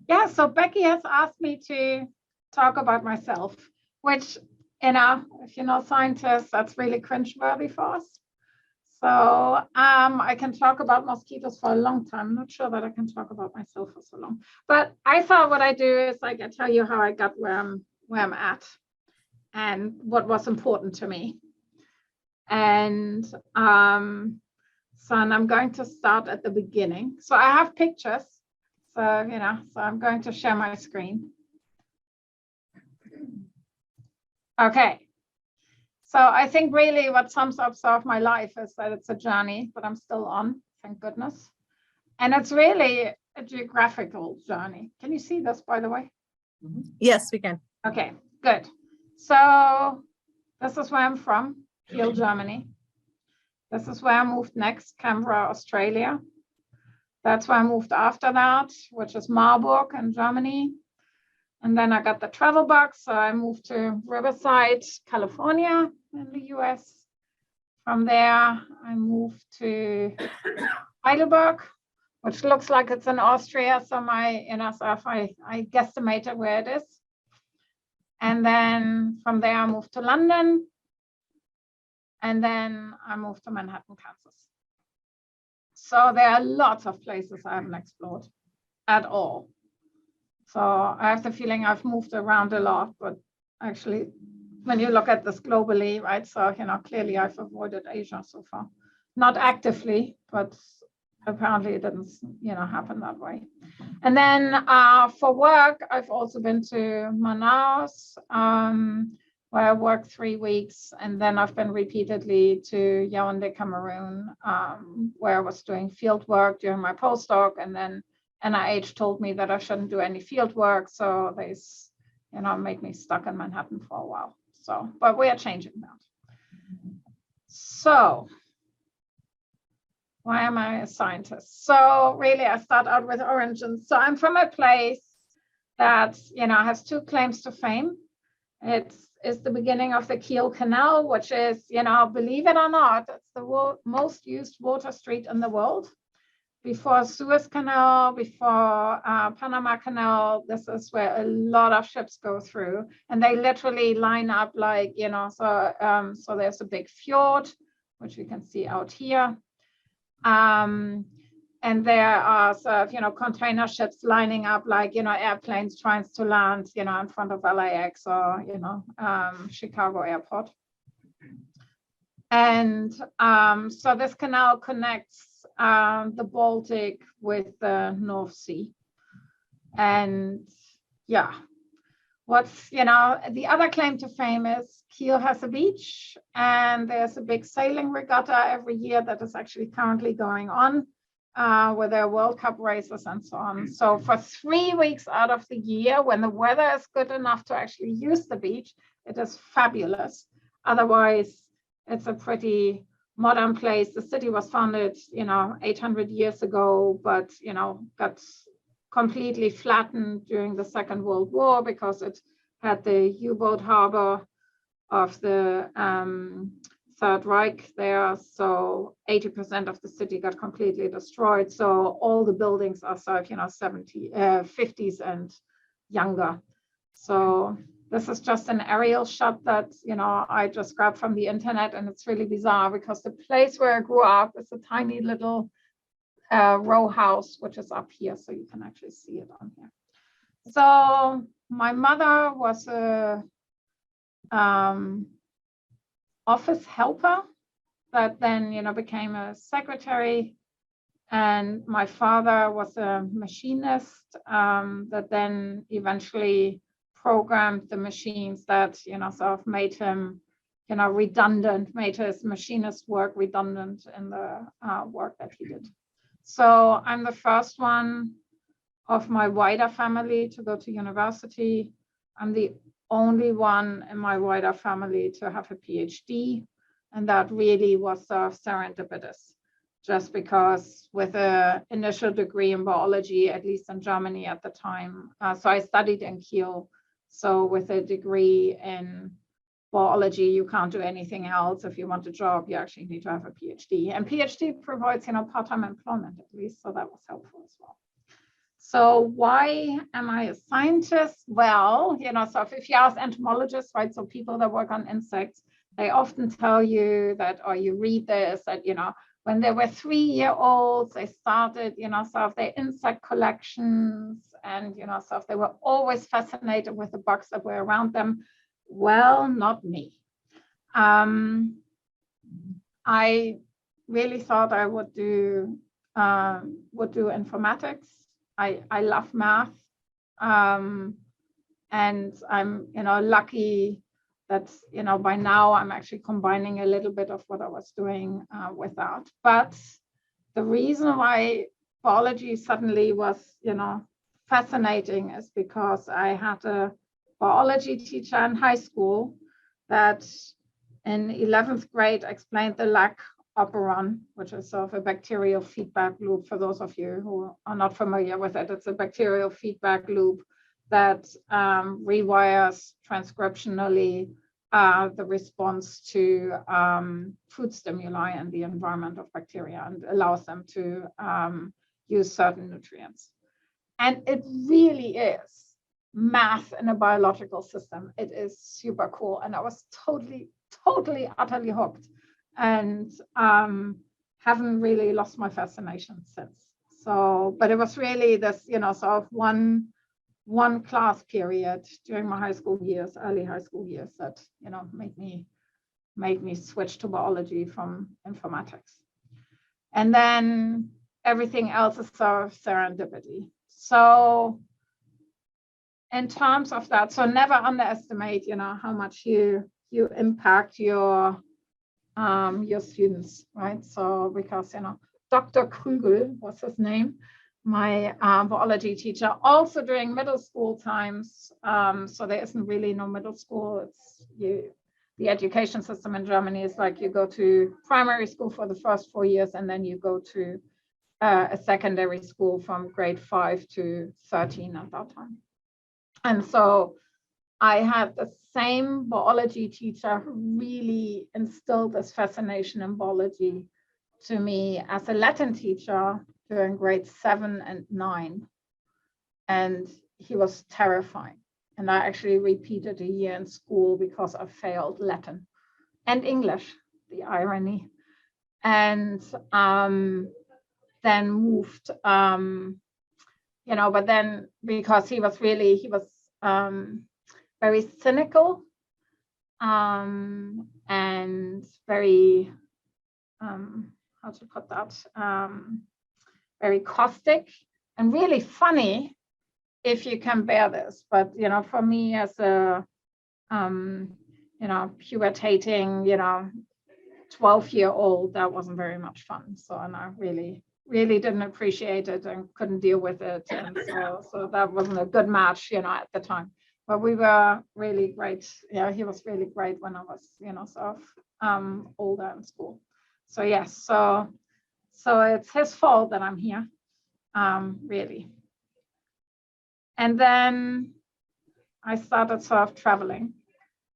Yeah, so Becky has asked me to talk about myself, which, if you know scientists, that's really cringeworthy for us. So I can talk about mosquitoes for a long time. I'm not sure that I can talk about myself for so long. But I thought what I do is I tell you how I got where I'm at and what was important to me. And so I'm going to start at the beginning. So I have pictures. So, so I'm going to share my screen. Okay. So I think really what sums up sort of my life is that it's a journey, but I'm still on, thank goodness. And it's really a geographical journey. Can you see this, by the way? Yes, we can. Okay, good. So this is where I'm from, Kiel, Germany. This is where I moved next, Canberra, Australia. That's where I moved after that, which is Marburg in Germany. And then I got the travel bug, so I moved to Riverside, California in the US. From there, I moved to Heidelberg, which looks like it's in Austria. So I guesstimated where it is. And then from there, I moved to London. And then I moved to Manhattan, Kansas. So there are lots of places I haven't explored at all. So I have the feeling I've moved around a lot, but actually, when you look at this globally, right? So, clearly I've avoided Asia so far. Not actively, but apparently it didn't, happen that way. And then for work, I've also been to Manaus, where I worked 3 weeks. And then I've been repeatedly to Yaoundé, Cameroon, where I was doing field work during my postdoc. And then NIH told me that I shouldn't do any field work. So they, made me stuck in Manhattan for a while. So, but we are changing that. So why am I a scientist? So really, I start out with origins. So I'm from a place that, has 2 claims to fame. It's the beginning of the Kiel Canal, which is, believe it or not, it's the most used water street in the world. Before Suez Canal, before Panama Canal, this is where a lot of ships go through, and they literally line up like, so there's a big fjord, which we can see out here. And there are sort of, container ships lining up like, airplanes trying to land, in front of LAX or, Chicago Airport. And so this canal connects the Baltic with the North Sea. And yeah, what's, the other claim to fame is Kiel has a beach, and there's a big sailing regatta every year that is actually currently going on, where there are World Cup races and so on. So for 3 weeks out of the year, when the weather is good enough to actually use the beach, it is fabulous. Otherwise, it's a pretty modern place. The city was founded, 800 years ago, but, got completely flattened during the Second World War because it had the U-boat harbor of the Third Reich there. So 80% of the city got completely destroyed. So all the buildings are sort of, 50s and younger. So this is just an aerial shot that, I just grabbed from the internet, and it's really bizarre because the place where I grew up is a tiny little row house, which is up here. So you can actually see it on here. So my mother was a office helper that then, became a secretary. And my father was a machinist that then eventually programmed the machines that, sort of made him, redundant, made his machinist work redundant in the work that he did. So I'm the first one of my wider family to go to university. I'm the only one in my wider family to have a PhD. And that really was serendipitous, just because with an initial degree in biology, at least in Germany at the time. So I studied in Kiel. So with a degree in biology, you can't do anything else. If you want a job, you actually need to have a PhD. And PhD provides, part-time employment at least. So that was helpful as well. So why am I a scientist? Well, so if you ask entomologists, right, so people that work on insects, they often tell you that, or you read this, that, when they were 3-year-olds, they started, sort of their insect collections, and, so they were always fascinated with the bugs that were around them. Well, not me. I really thought I would do informatics. I love math, and I'm lucky that by now I'm actually combining a little bit of what I was doing with that. But the reason why biology suddenly was fascinating is because I had a biology teacher in high school that in 11th grade explained the lac operon, which is sort of a bacterial feedback loop. For those of you who are not familiar with it, it's a bacterial feedback loop that rewires transcriptionally the response to food stimuli and the environment of bacteria, and allows them to use certain nutrients. And it really is math in a biological system. It is super cool. And I was totally, utterly hooked, and haven't really lost my fascination since. So, but it was really this, sort of one class period during my high school years, early high school years, that, made me switch to biology from informatics. And then everything else is sort of serendipity. So in terms of that, so never underestimate, how much you impact your students, right? So because, Dr. Krügel was his name, my biology teacher, also during middle school times. So there isn't really no middle school. It's the education system in Germany is like you go to primary school for the first 4 years, and then you go to a secondary school from grade 5 to 13 at that time. And so I had the same biology teacher who really instilled this fascination in biology to me as a Latin teacher during grades 7 and 9. And he was terrifying. And I actually repeated a year in school because I failed Latin and English, the irony. And then moved, but then because he was very cynical and very, how to put that, very caustic and really funny, if you can bear this. But, for me as a, pubertating, 12-year-old, that wasn't very much fun. So, and I really didn't appreciate it and couldn't deal with it. And so that wasn't a good match, at the time. But we were really great. Yeah, he was really great when I was, sort of older in school. So yes, so it's his fault that I'm here, really. And then I started sort of traveling.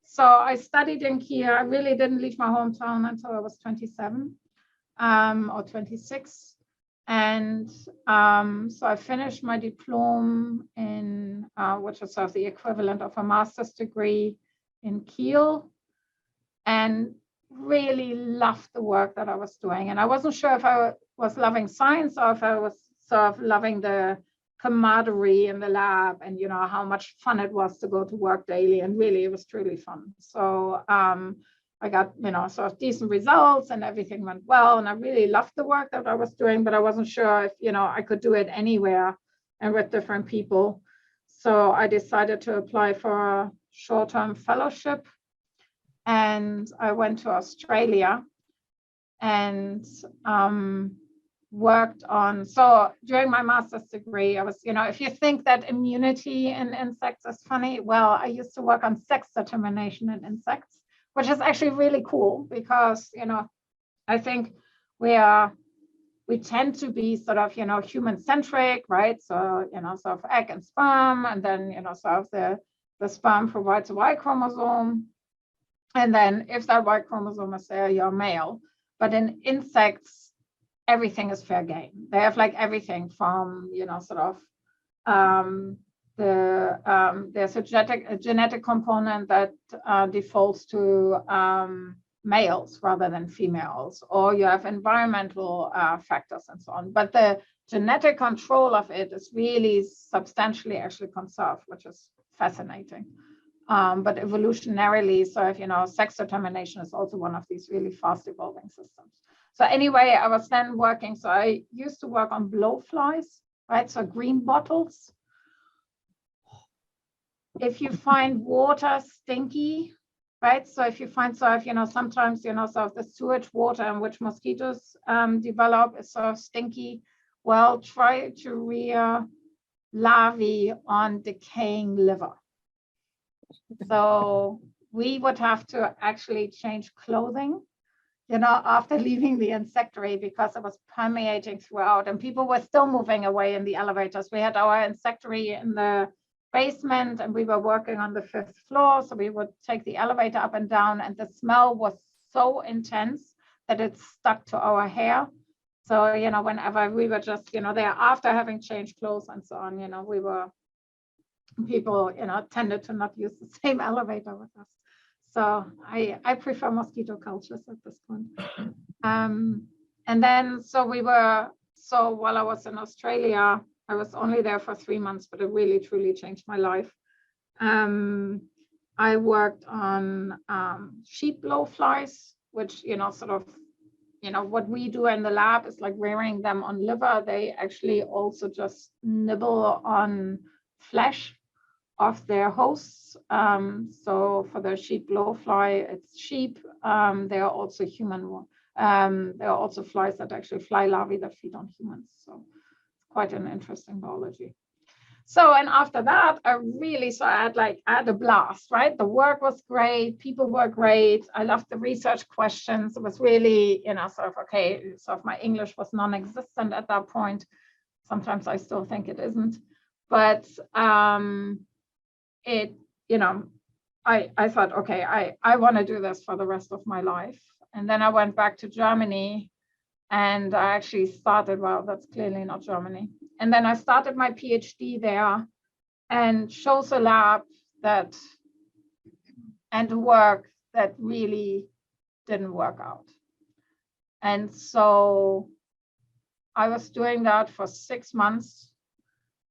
So I studied in Kiel. I really didn't leave my hometown until I was 27 or 26. And so I finished my diploma in, which is sort of the equivalent of a master's degree in Kiel, and really loved the work that I was doing. And I wasn't sure if I was loving science or if I was sort of loving the camaraderie in the lab, and how much fun it was to go to work daily. And really, it was truly fun. So I got, sort of decent results, and everything went well. And I really loved the work that I was doing, but I wasn't sure if, I could do it anywhere and with different people. So I decided to apply for a short-term fellowship, and I went to Australia and worked on, so during my master's degree, I was, if you think that immunity in insects is funny, well, I used to work on sex determination in insects, which is actually really cool because, I think we tend to be sort of, human centric, right? So, sort of egg and sperm, and then, sort of the sperm provides a Y chromosome. And then if that Y chromosome is there, you're male. But in insects, everything is fair game. They have like everything from, sort of there's a genetic component that defaults to males rather than females, or you have environmental factors and so on. But the genetic control of it is really substantially actually conserved, which is fascinating. But evolutionarily, so if you know, sex determination is also one of these really fast evolving systems. So anyway, I was then working, so I used to work on blowflies, right? So green bottles. If you find water stinky, right? So if you find, so if you know, sometimes you know, so if the sewage water in which mosquitoes develop is sort of stinky, well, try to rear larvae on decaying liver. So we would have to actually change clothing, you know, after leaving the insectary because it was permeating throughout, and people were still moving away in the elevators. We had our insectary in the basement and we were working on the 5th floor. So we would take the elevator up and down, and the smell was so intense that it stuck to our hair. So, you know, whenever we were just, you know, there after having changed clothes and so on, you know, people, you know, tended to not use the same elevator with us. So I prefer mosquito cultures at this point. And then, so while I was in Australia, I was only there for 3 months, but it really, truly changed my life. I worked on sheep blowflies, which, you know, sort of, you know, what we do in the lab is like rearing them on liver. They actually also just nibble on flesh of their hosts. So for the sheep blowfly, it's sheep. There are also there are also flies that actually fly larvae that feed on humans. So quite an interesting biology. So, and after that, I had a blast, right? The work was great. People were great. I loved the research questions. It was really, you know, sort of, okay, sort of my English was non-existent at that point. Sometimes I still think it isn't, but it, you know, I thought, okay, I want to do this for the rest of my life. And then I went back to Germany and I actually started, well, that's clearly not Germany. And then I started my PhD there and chose a lab that, and work that really didn't work out. And so I was doing that for 6 months.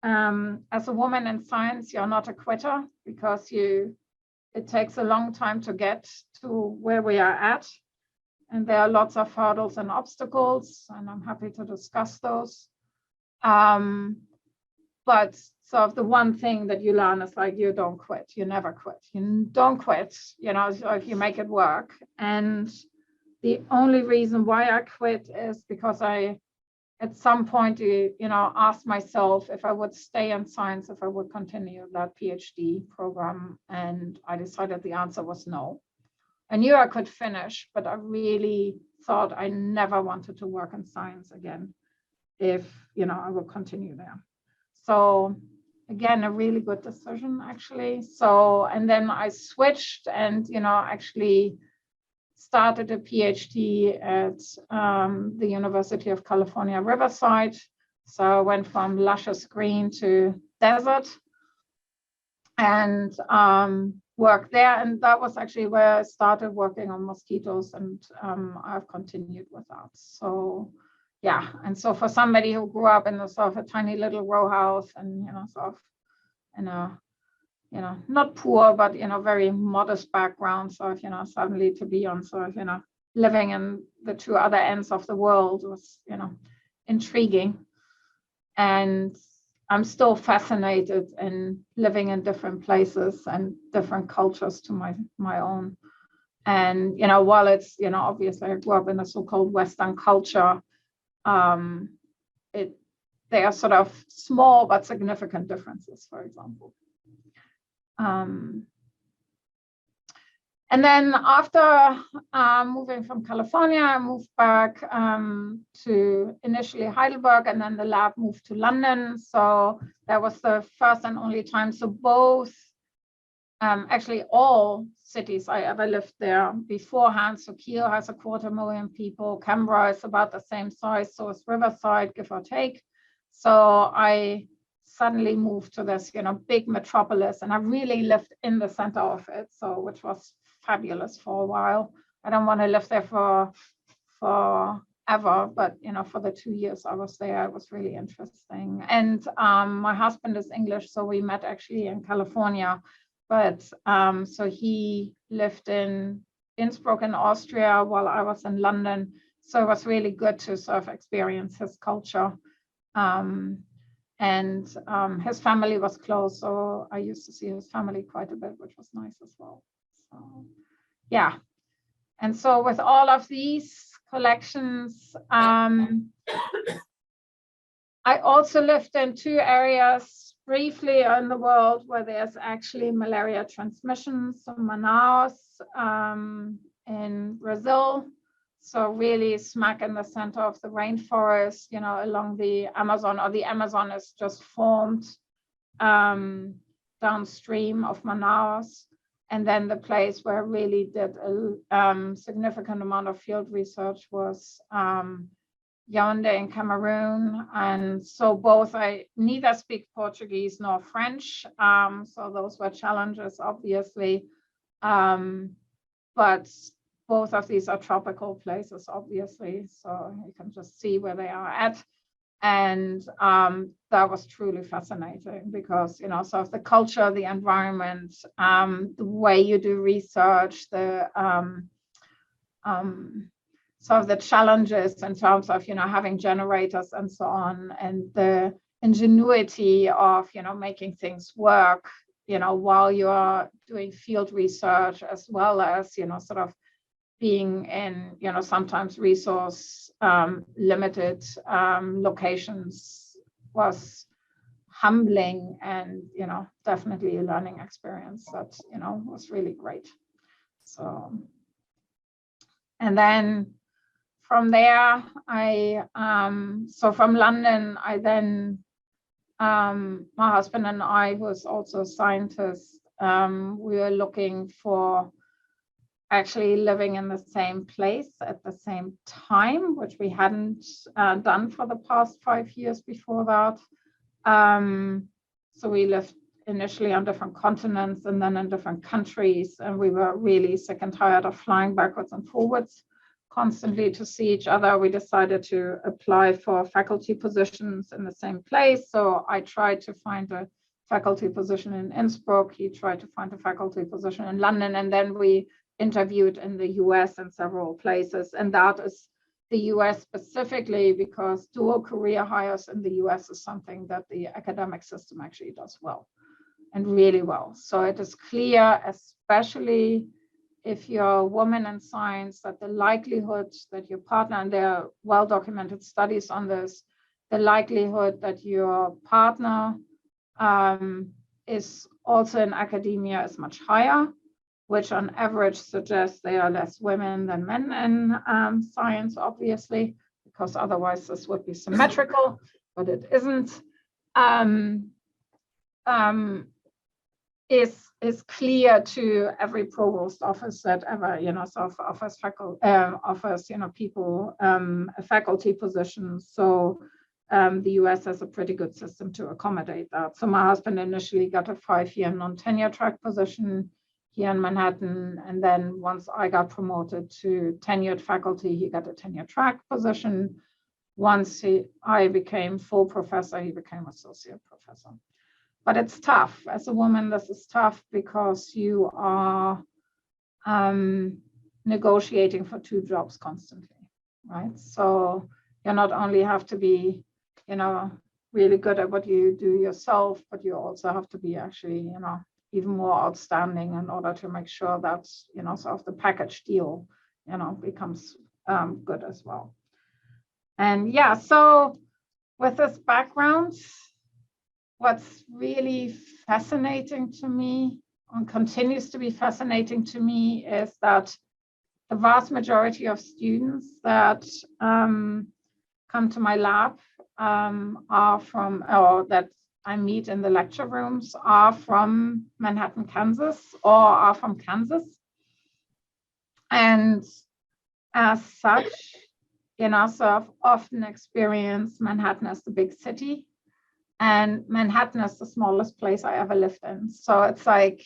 As a woman in science, you're not a quitter because it takes a long time to get to where we are at. And there are lots of hurdles and obstacles, and I'm happy to discuss those. But so the one thing that you learn is like, you don't quit, you never quit. You don't quit, you know, so if you make it work. And the only reason why I quit is because I, at some point, you know, asked myself if I would stay in science, if I would continue that PhD program. And I decided the answer was no. I knew I could finish, but I really thought I never wanted to work in science again if, you know, I would continue there. So again, a really good decision, actually. So, and then I switched and, you know, actually started a PhD at the University of California, Riverside. So I went from luscious green to desert and worked there. And that was actually where I started working on mosquitoes, and I've continued with that. So yeah, and so for somebody who grew up in a sort of a tiny little row house and, you know, sort of in a, you know, not poor, but, you know, very modest background, sort of, you know, suddenly to be on sort of, you know, living in the two other ends of the world was, you know, intriguing. And I'm still fascinated in living in different places and different cultures to my own. And, you know, while it's, you know, obviously I grew up in a so-called Western culture, there are sort of small but significant differences, for example. And then after moving from California, I moved back to initially Heidelberg, and then the lab moved to London. So that was the first and only time. So both, actually all cities I ever lived there beforehand. So Kiel has 250,000 people. Canberra is about the same size. So is Riverside, give or take. So I suddenly moved to this, big metropolis, and I really lived in the center of it, so which was fabulous for a while. I don't want to live there forever, but for the 2 years I was there, it was really interesting. And my husband is English, so we met actually in California, but so he lived in Innsbruck in Austria while I was in London, so it was really good to sort of experience his culture. And his family was close, so I used to see his family quite a bit, which was nice as well. So yeah, and so with all of these collections, I also lived in 2 areas briefly in the world where there's actually malaria transmission. So Manaus in Brazil, so really smack in the center of the rainforest, along the Amazon, or the Amazon is just formed downstream of Manaus. And then the place where I really did a significant amount of field research was Yaoundé in Cameroon. And so both, I neither speak Portuguese nor French. So those were challenges, obviously. But both of these are tropical places, obviously. So you can just see where they are at. And that was truly fascinating because, sort of the culture, the environment, the way you do research, the sort of the challenges in terms of, having generators and so on, and the ingenuity of, making things work, while you're doing field research, as well as, sort of being in, sometimes resource limited locations, was humbling and, definitely a learning experience that, was really great. So, and then from there, so from London, I then, my husband and I, who was also a scientist, we were looking for actually living in the same place at the same time, which we hadn't done for the past 5 years before that. So we lived initially on different continents and then in different countries, and we were really sick and tired of flying backwards and forwards constantly to see each other. We decided to apply for faculty positions in the same place. So I tried to find a faculty position in Innsbruck. He tried to find a faculty position in London, and then we interviewed in the US in several places. And that is the US specifically because dual career hires in the US is something that the academic system actually does well, and really well. So it is clear, especially if you're a woman in science, that the likelihood that your partner, and there are well-documented studies on this, the likelihood that your partner is also in academia is much higher, which on average suggests there are less women than men in science, obviously, because otherwise this would be symmetrical, but it isn't. Is clear to every provost office that ever, sort of offers people a faculty position. So the US has a pretty good system to accommodate that. So my husband initially got a 5-year non-tenure track position here in Manhattan, and then once I got promoted to tenured faculty, he got a tenure track position. Once I became full professor, he became associate professor. But it's tough. As a woman, this is tough because you are negotiating for 2 jobs constantly, right? So you not only have to be, really good at what you do yourself, but you also have to be actually, even more outstanding in order to make sure that, sort of the package deal, becomes good as well. And yeah, so with this background, what's really fascinating to me and continues to be fascinating to me is that the vast majority of students that come to my lab are from, or that I meet in the lecture rooms, are from Manhattan, Kansas, or are from Kansas. And as such, sort of often experience Manhattan as the big city. And Manhattan is the smallest place I ever lived in. So it's like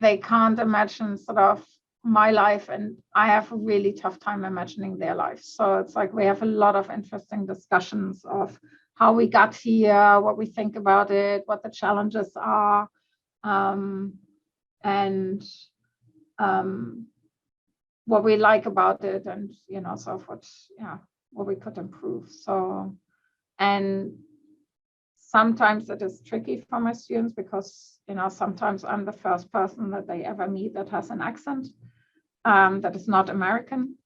they can't imagine sort of my life, and I have a really tough time imagining their life. So it's like we have a lot of interesting discussions of how we got here, what we think about it, what the challenges are, and what we like about it, and sort of what we could improve. So, and sometimes it is tricky for my students because sometimes I'm the first person that they ever meet that has an accent that is not American.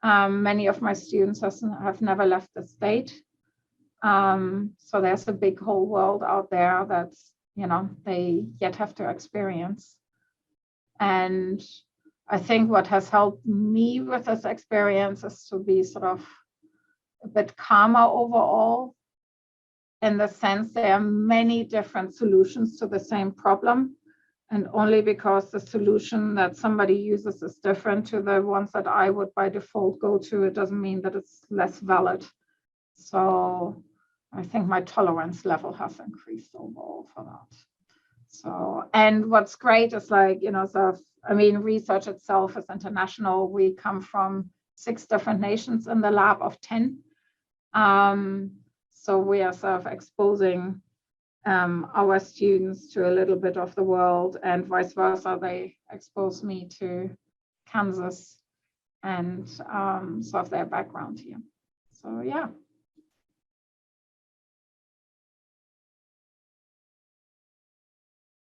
Many of my students have never left the state. So there's a big whole world out there that they yet have to experience. And I think what has helped me with this experience is to be sort of a bit calmer overall, in the sense there are many different solutions to the same problem. And only because the solution that somebody uses is different to the ones that I would by default go to, it doesn't mean that it's less valid. So I think my tolerance level has increased overall for that. So, and what's great is like, research itself is international. We come from 6 different nations in the lab of 10. So we are sort of exposing our students to a little bit of the world, and vice versa. They expose me to Kansas and sort of their background here. So yeah.